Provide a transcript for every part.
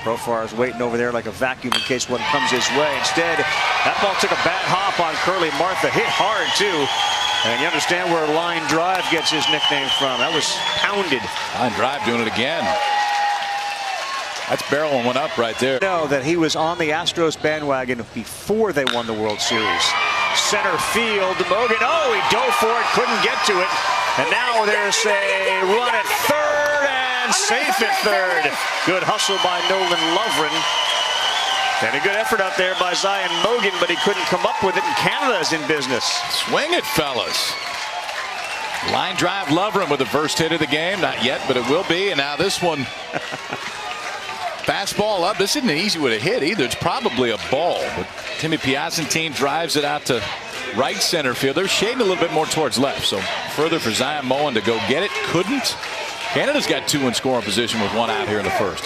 Profar's waiting over there like a vacuum in case one comes his way. Instead, that ball took a bad hop on Curly Martha. Hit hard, too. And you understand where Line Drive gets his nickname from. That was pounded. Line Drive doing it again. That's barreling one up right there. Know that he was on the Astros bandwagon before they won the World Series. Center field, Mogan. Oh, he dove for it, couldn't get to it. And now there's a run at third and safe at third. Good hustle by Nolan Lovren. And a good effort out there by Zion Mogan, but he couldn't come up with it, and Canada's in business. Swing it, fellas. Line drive Lovren with the first hit of the game. Not yet, but it will be. And now this one. Fastball up. This isn't an easy way to hit either. It's probably a ball. But Timmy Piacentine drives it out to right center field. They're shading a little bit more towards left. So further for Zion Moen to go get it. Couldn't. Canada's got two in scoring position with one out here in the first.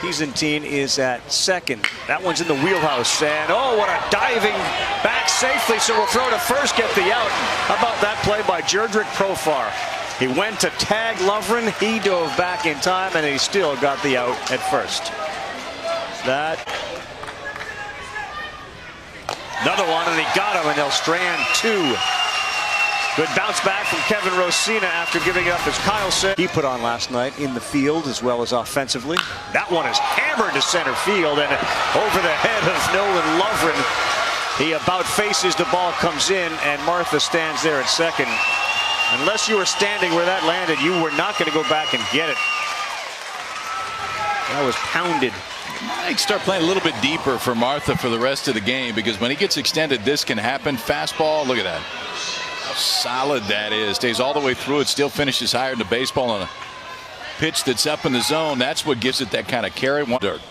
Piacentine is at second. That one's in the wheelhouse. And oh, what a diving back safely. So we'll throw to first, get the out. How about that play by Jerdrick Profar? He went to tag Lovren, he dove back in time, and he still got the out at first. That. Another one, and he got him, and they'll strand two. Good bounce back from Kevin Rosina after giving it up, as Kyle said. He put on last night in the field as well as offensively. That one is hammered to center field, and over the head of Nolan Lovren. He about faces, the ball comes in, and Martha stands there at second. Unless you were standing where that landed, you were not going to go back and get it. That was pounded. I start playing a little bit deeper for Martha for the rest of the game, because when he gets extended, this can happen. Fastball, look at that. How solid that is. Stays all the way through it, still finishes higher than the baseball on a pitch that's up in the zone. That's what gives it that kind of carry. Dirt.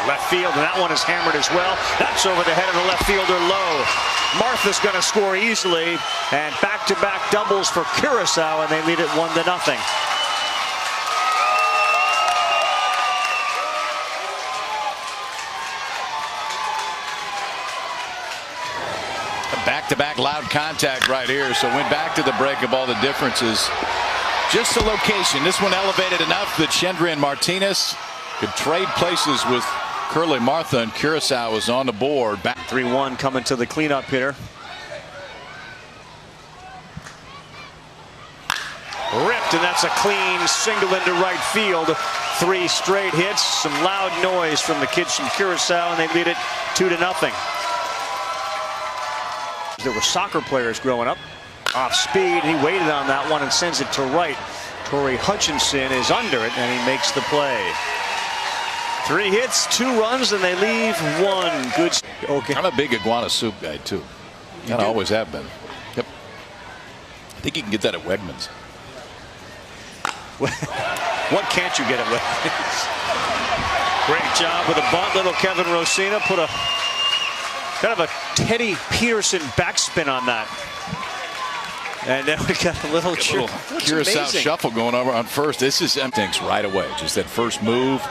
Left field, and that one is hammered as well. That's over the head of the left fielder low. Martha's going to score easily, and back-to-back doubles for Curacao, and they lead it 1-0. Back-to-back loud contact right here. So went back to the break of all the differences. Just the location. This one elevated enough that Shendrian Martinez could trade places with Curly Martha, and Curacao was on the board. Back 3-1 coming to the cleanup hitter. Ripped, and that's a clean single into right field. 3 straight hits, some loud noise from the kids from Curacao, and they lead it 2-0. There were soccer players growing up. Off speed, he waited on that one and sends it to right. Torrey Hutchinson is under it, and he makes the play. 3 hits, 2 runs, and they leave 1. Good. Okay. I'm a big iguana soup guy too. I always have been. Yep. I think you can get that at Wegmans. What can't you get at Wegmans? Great job with a bunt. Little Kevin Rosina put a kind of a Teddy Peterson backspin on that. And then we got a little Curacao shuffle going over on first. This is empties right away. Just that first move.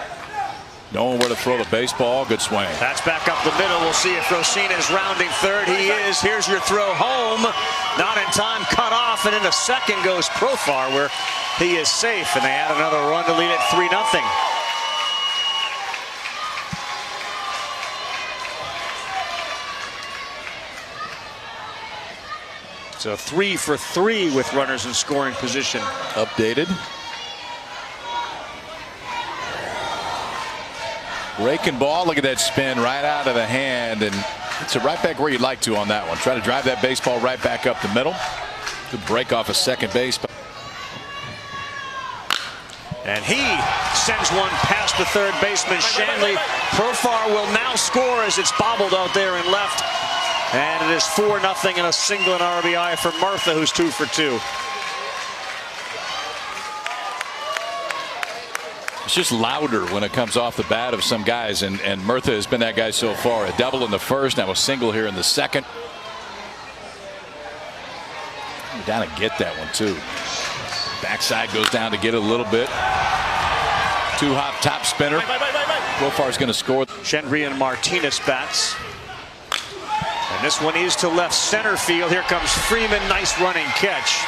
Knowing where to throw the baseball. Good swing. That's back up the middle. We'll see if Rosina is rounding third. He is. Here's your throw home. Not in time. Cut off. And into second goes Profar, where he is safe. And they add another run to lead it 3-0. So 3 for 3 with runners in scoring position. Updated. Raking ball. Look at that spin right out of the hand, and it's a right back where you'd like to on that one. Try to drive that baseball right back up the middle. Good break off of second base. And he sends one past the third baseman, Shanley. Profar will now score as it's bobbled out there in left. And it is 4-0 and a single and RBI for Martha, who's 2 for 2. It's just louder when it comes off the bat of some guys, and Martha has been that guy so far. A double in the first, now a single here in the second. Down to get that one too. Backside goes down to get it a little bit. 2-hop top spinner. Profar's going to score. Shendrian Martinez bats. And this one is to left center field. Here comes Freeman. Nice running catch.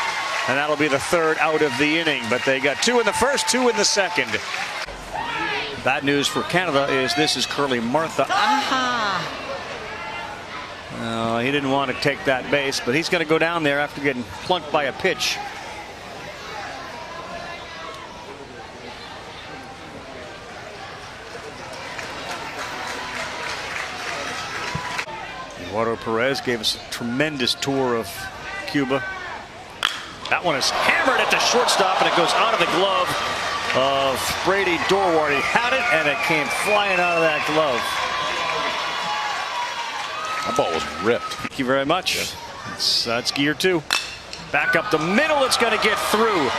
And that'll be the third out of the inning. But they got 2 in the first, 2 in the second. Bad news for Canada is this is Curly Martha. He didn't want to take that base, but he's going to go down there after getting plunked by a pitch. Eduardo Perez gave us a tremendous tour of Cuba. That one is hammered at the shortstop, and it goes out of the glove of Brady Dorwart. He had it, and it came flying out of that glove. That ball was ripped. Thank you very much. Yes. That's gear 2. Back up the middle. It's going to get through.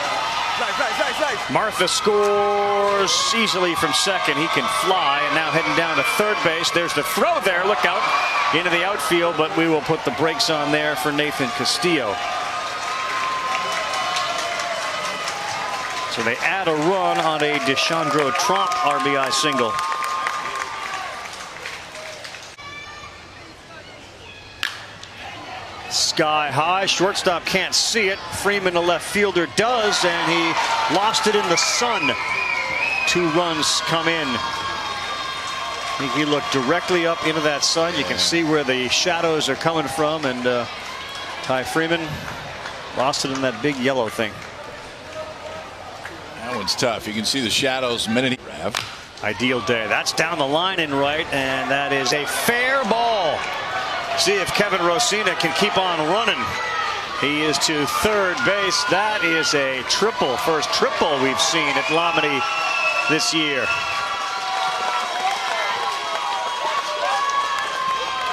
Martha scores easily from second. He can fly, and now heading down to third base. There's the throw there. Look out into the outfield, but we will put the brakes on there for Nathan Castillo. So they add a run on a Deshandro Tromp RBI single. Sky high, shortstop can't see it. Freeman, the left fielder, does, and he lost it in the sun. 2 runs come in. I think he looked directly up into that sun. You can see where the shadows are coming from, and Ty Freeman lost it in that big yellow thing. That one's tough. You can see the shadows the minute he have. Ideal day. That's down the line in right, and that is a fair ball. See if Kevin Rosina can keep on running. He is to third base. That is a triple. First triple we've seen at Lamini this year.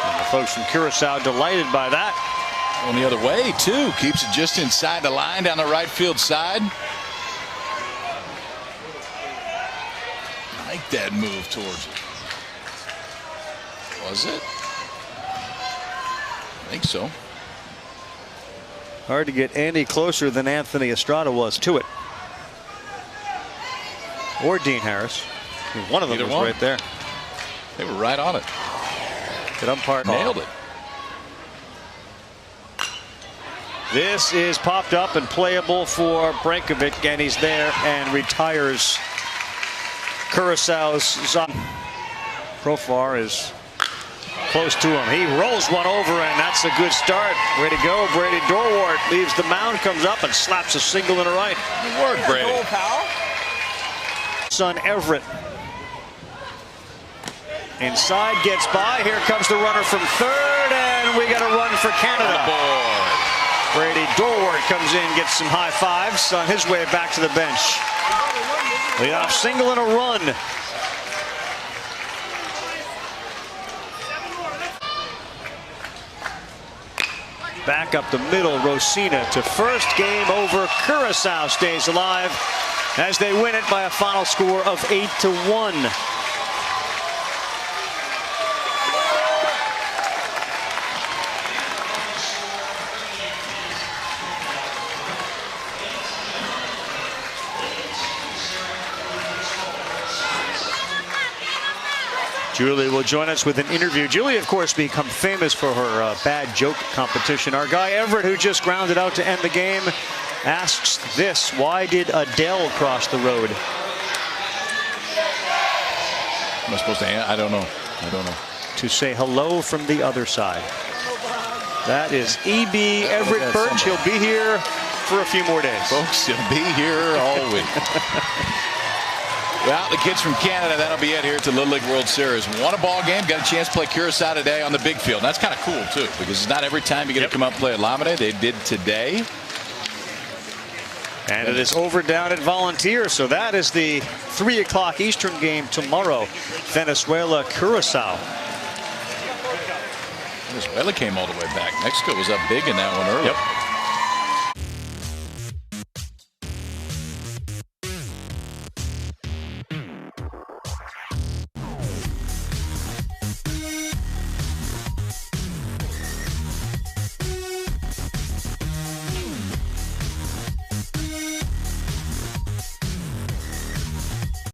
And the folks from Curacao delighted by that. Going the other way, too. Keeps it just inside the line down the right field side. I like that move towards it. Was it? I think so. Hard to get any closer than Anthony Estrada was to it. Or Dean Harris. One of them was right there. They were right on it. Good umpire. Nailed it. This is popped up and playable for Brankovic, and he's there and retires Curaçao's Zon. Profar is close to him. He rolls one over, and that's a good start. Way to go, Brady Dorwart. Leaves the mound, comes up and slaps a single in the right. Good work, Brady. Son Everett. Inside, gets by. Here comes the runner from third, and we got a run for Canada. Brady Dorwart comes in, gets some high fives on his way back to the bench. Leadoff single and a run. Back up the middle, Rosina to first. Game over. Curaçao stays alive as they win it by a final score of 8-1. Julie will join us with an interview. Julie, of course, become famous for her bad joke competition. Our guy Everett, who just grounded out to end the game, asks this: why did Adele cross the road? Am I supposed to answer? I don't know. I don't know. To say hello from the other side. That is E.B. Everett Birch. He'll be here for a few more days. Folks, he'll be here all week. Well, the kids from Canada, that'll be it here at the Little League World Series. Won a ball game, got a chance to play Curaçao today on the big field. And that's kind of cool, too, because it's not every time you get to come up and play at Lamine. They did today. And it is over down at Volunteer, so that is the 3 o'clock Eastern game tomorrow. Venezuela, Curaçao. Venezuela came all the way back. Mexico was up big in that one early. Yep.